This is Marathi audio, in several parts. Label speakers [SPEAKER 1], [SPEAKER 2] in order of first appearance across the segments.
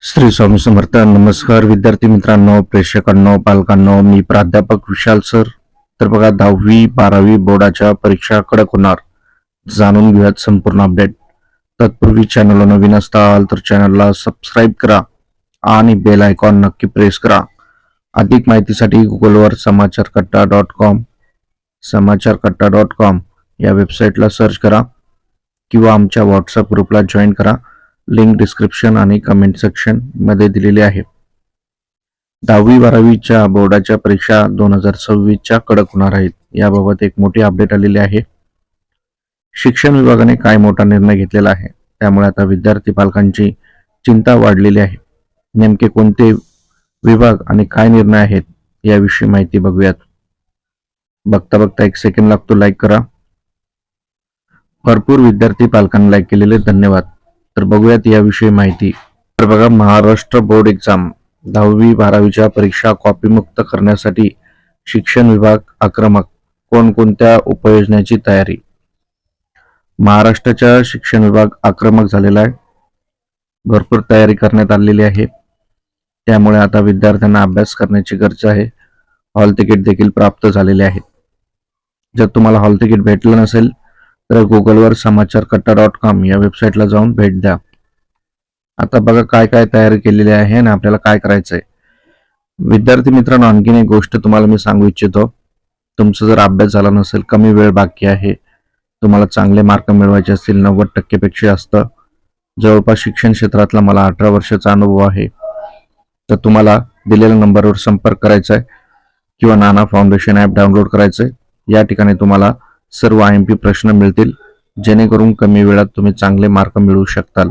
[SPEAKER 1] श्री स्वामी समर्थ. नमस्कार विद्यार्थी मित्रांनो, प्रेक्षकांनो, पालकांनो. मी प्राध्यापक विशाल सर. तर बघा, 10वी-12वी बोर्डाच्या परीक्षा कडक होणार. जाणून घेऊयात संपूर्ण अपडेट. तत्पूर्वी चॅनलला नवीन असाल तर चॅनलला सबस्क्राईब करा आणि बेल आयकॉन नक्की प्रेस करा. अधिक माहितीसाठी गुगलवर समाचारकट्टा.com या वेबसाईटला सर्च करा किंवा आमच्या व्हॉट्सअप ग्रुपला जॉईन करा. लिंक डिस्क्रिप्शन आणि कमेंट सेक्शन मध्ये दिलेली आहे. 10वी-12वीच्या बोर्डाच्या परीक्षा 2026च्या कडक होणार आहेत. याबाबत एक मोठी अपडेट आलेली आहे. शिक्षण विभागाने काय मोठा निर्णय घेतलेला आहे, त्यामुळे आता विद्यार्थी पालकांची चिंता वाढलेली आहे. नेमके कोणते विभाग आणि काय निर्णय आहेत याविषयी माहिती बघूयात. बघता बघता एक सेकंड लागतो. लाईक करा. भरपूर विद्यार्थी पालकांनी लाईक केलेले, धन्यवाद. तर बघूयात याविषयी माहिती. तर बघा, महाराष्ट्र बोर्ड एक्झाम 10वी-12वीच्या परीक्षा कॉपीमुक्त करण्यासाठी शिक्षण विभाग आक्रमक. कोणकोणत्या उपाययोजनांची तयारी? महाराष्ट्राच्या शिक्षण विभाग आक्रमक झालेला आहे. भरपूर तयारी करण्यात आलेली आहे. त्यामुळे आता विद्यार्थ्यांना अभ्यास करण्याची गरज आहे. हॉल तिकीट देखील प्राप्त झालेले आहेत. जर तुम्हाला हॉल तिकीट भेटलं नसेल तर गुगलवर समाचारकट्टा.com या वेबसाईटला जाऊन भेट द्या. आता बघा काय काय तयारी केलेली आहे आणि आपल्याला काय करायचंय. विद्यार्थी मित्रांनो, आणखीन एक गोष्ट तुम्हाला मी सांगू इच्छितो. तुमचा जर अभ्यास झाला नसेल, कमी वेळ बाकी आहे, तुम्हाला चांगले मार्क मिळवायचे असतील, 90% पेक्षा जास्त, जवळपास शिक्षण क्षेत्रातला मला 18 वर्षाचा अनुभव आहे, तर तुम्हाला दिलेल्या नंबरवर संपर्क करायचा आहे किंवा नाना फाउंडेशन ॲप डाउनलोड करायचंय. या ठिकाणी तुम्हाला सर्व IMP प्रश्न मिळतील, जेणेकरून कमी वेळात तुम्ही चांगले मार्क मिळवू शकताल.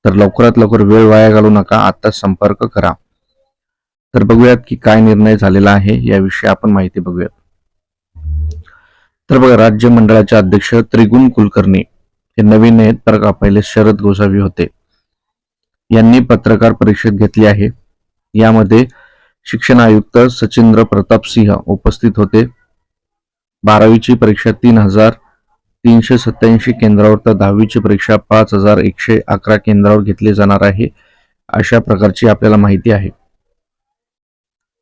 [SPEAKER 1] तर लवकरात लवकर वेळ वाया घालू नका, आता संपर्क करा. तर बघूयात की काय निर्णय झालेला आहे याविषयी आपण माहिती बघूयात. तर बघा, राज्य मंडळाचे अध्यक्ष त्रिगुण कुलकर्णी हे नवीन आहेत तर का, पहिले शरद गोसावी होते. यांनी पत्रकार परिषद घेतली आहे. यामध्ये शिक्षण आयुक्त सचिंद्र प्रताप सिंह उपस्थित होते. 12वीची परीक्षा 3,387 केंद्रावर तर 10वीची परीक्षा 5,111 केंद्रावर घेतली जाणार आहे, अशा प्रकारची आपल्याला माहिती आहे.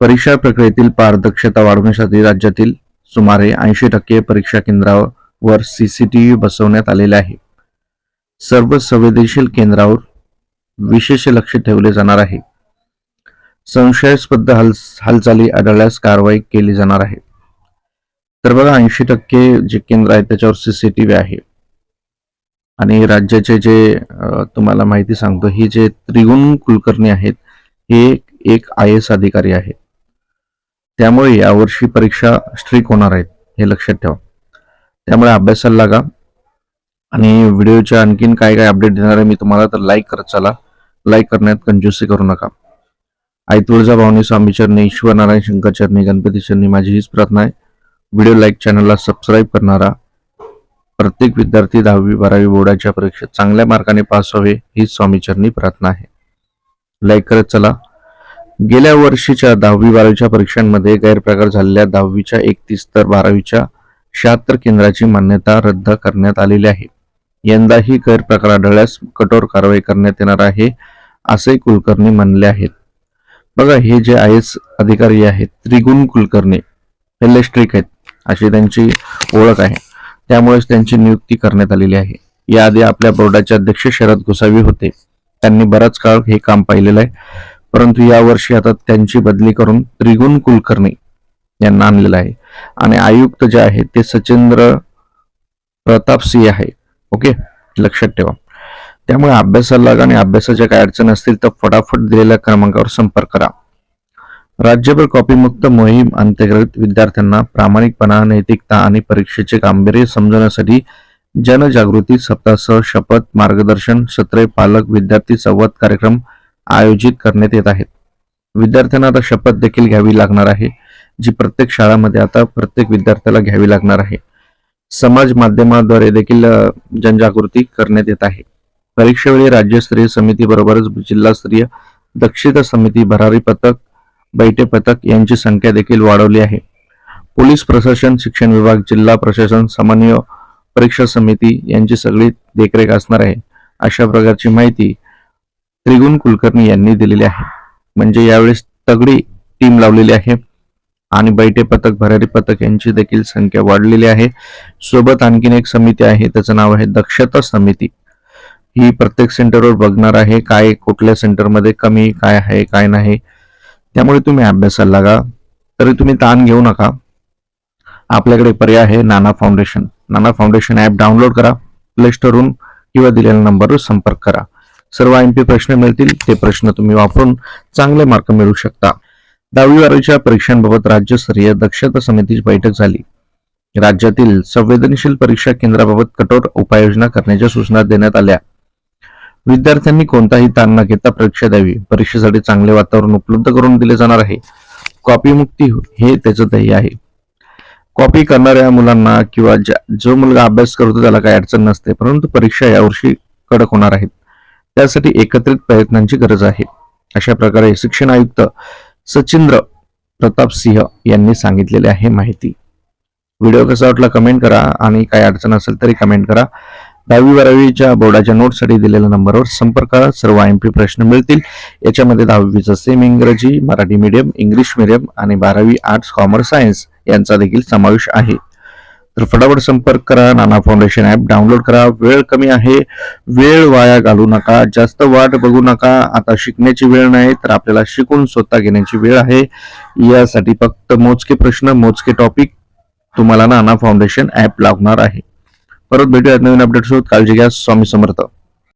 [SPEAKER 1] परीक्षा प्रक्रियेतील पारदर्शकता वाढवण्यासाठी राज्यातील सुमारे 80% परीक्षा केंद्रावर CCTV बसवण्यात आलेले आहे. सर्व संवेदनशील केंद्रावर विशेष लक्ष ठेवले जाणार आहे. संशयास्पद हालचाली आढळल्यास कारवाई केली जाणार आहे. तर बघा, 80% जे केंद्र आहे त्याच्यावर CCTV आहे. आणि राज्याचे जे तुम्हाला माहिती सांगतो, ही जे त्रिगुण कुलकर्णी आहेत हे एक IAS अधिकारी आहेत. त्यामुळे यावर्षी परीक्षा स्ट्रिक होणार आहेत, हे लक्षात ठेवा. त्यामुळे अभ्यासाला लागा. आणि व्हिडिओचे आणखीन काय काय अपडेट देणार आहे मी तुम्हाला, तर लाईक करत चला. लाईक करण्यात कंजूसी करू नका. आई तुळजाभवानी, स्वामी चरणी, ईश्वर नारायण शंकर चरणी, गणपती चरणी माझी हीच प्रार्थना आहे. व्हिडिओ लाईक, चॅनलला सबस्क्राईब करणारा प्रत्येक विद्यार्थी 10वी-12वी बोर्डाच्या परीक्षेत चांगल्या मार्काने पास व्हावे हीच स्वामीचरणी प्रार्थना आहे. लाईक करत चला. गेल्या वर्षीच्या 10वी-12वीच्या परीक्षांमध्ये गैरप्रकार झालेल्या 10वीच्या 31 तर 12वीच्या 76 केंद्राची मान्यता रद्द करण्यात आलेली आहे. यंदाही गैरप्रकार आढळल्यास कठोर कारवाई करण्यात येणार आहे, असे कुलकर्णी म्हणले आहेत. बघा, हे जे IAS अधिकारी आहेत त्रिगुण कुलकर्णी हे लय स्ट्रिक आहेत, अशी त्यांची ओळख आहे. त्यामुळेच त्यांची नियुक्ती करण्यात आलेली आहे. याआधी आपल्या बोर्डाचे अध्यक्ष शरद गोसावी होते. त्यांनी बराच काळ हे काम पाहिलेलं आहे, परंतु यावर्षी आता त्यांची बदली करून त्रिगुण कुलकर्णी यांना आणलेलं आहे. आणि आयुक्त जे आहेत ते सचिंद्र प्रताप सिंह आहे. ओके, लक्षात ठेवा. त्यामुळे अभ्यासाला लागा आणि अभ्यासाच्या काय अडचण असतील तर फटाफट दिलेल्या क्रमांकावर संपर्क करा. राज्यभर कॉपीमुक्त मोहीम अंतर्गत विद्यार्थ्यांना प्रामाणिकपणा, नैतिकता आणि परीक्षेचे गांभीर्य समजवण्यासाठी जनजागृती सप्ताहासह शपथ, मार्गदर्शन सत्रे, पालक विद्यार्थी संवाद कार्यक्रम आयोजित करण्यात येत आहेत. विद्यार्थ्यांना आता शपथ देखील घ्यावी लागणार आहे, जी प्रत्येक शाळांमध्ये आता प्रत्येक विद्यार्थ्याला घ्यावी लागणार आहे. समाज माध्यमाद्वारे देखील जनजागृती करण्यात येत आहे. परीक्षेवेळी राज्यस्तरीय समिती बरोबरच जिल्हास्तरीय दक्षता समिती, भरारी पथक, बैठे पथक यांची संख्या देखील वाढवली आहे. पोलीस प्रशासन, शिक्षण विभाग, जिल्हा प्रशासन, समन्वय परीक्षा समिती यांची सगळी देखरेख असणार आहे, अशा प्रकारची माहिती त्रिगुण कुलकर्णी यांनी दिलेली आहे. म्हणजे यावेळेस तगडी टीम लावलेली आहे आणि बैठे पथक, भरारी पथक यांची देखील संख्या वाढलेली आहे. सोबत आणखीन एक समिती आहे, त्याचं नाव आहे दक्षता समिती. ही प्रत्येक सेंटरवर बघणार आहे काय कुठल्या सेंटरमध्ये कमी काय आहे काय नाही. त्यामुळे तुम्ही अभ्यासाला लागा. तरी तुम्ही ताण घेऊ नका. आपल्याकडे पर्याय आहे नाना फाउंडेशन. नाना फाउंडेशन ऍप डाउनलोड करा प्ले स्टोरवरून किंवा दिलेल्या नंबरवर संपर्क करा. सर्व एमपी प्रश्न मिळतील. ते प्रश्न तुम्ही वापरून चांगले मार्क मिळवू शकता. 10वी-12वीच्या परीक्षांबाबत राज्यस्तरीय दक्षता समितीची बैठक झाली. राज्यातील संवेदनशील परीक्षा केंद्राबाबत कठोर उपाययोजना करण्याच्या सूचना देण्यात आल्या. विद्यार्थ्यांनी कोणताही ताण न घेता परीक्षा द्यावी. परीक्षेसाठी चांगले वातावरण उपलब्ध करून दिले जाणार आहे. कॉपी मुक्ती हे त्याचं ध्येय आहे. कॉपी करणाऱ्या मुलांना किंवा जो मुलगा अभ्यास करतो त्याला काही अडचण नसते, परंतु परीक्षा यावर्षी कडक होणार आहेत. त्यासाठी एकत्रित प्रयत्नांची गरज आहे, अशा प्रकारे शिक्षण आयुक्त सचिंद्र प्रताप सिंह यांनी सांगितलेली आहे माहिती. व्हिडिओ कसा वाटला कमेंट करा आणि काही अडचण असेल तरी कमेंट करा. 10वी-12वीच्या बोर्डाच्या नोटसाठी दिलेल्या नंबरवर संपर्क करा. सर्व एमपी प्रश्न मिळतील. याच्यामध्ये 10वीचा सेम इंग्रजी, मराठी मीडियम, इंग्लिश मीडियम आणि 12वी आर्ट्स, कॉमर्स, सायन्स यांचा देखील समावेश आहे. तर फटाफट संपर्क करा. नाना फाउंडेशन ऍप डाउनलोड करा. वेळ कमी आहे, वेळ वाया घालू नका, जास्त वाट बघू नका. आता शिकण्याची वेळ नाही तर आपल्याला शिकून स्वतः घेण्याची वेळ आहे. यासाठी फक्त मोजके प्रश्न, मोजके टॉपिक तुम्हाला नाना फाउंडेशन ऍप लागणार आहे. परत भेटूयात नवीन अपडेट सोबत. काळजी घ्या. स्वामी समर्थ.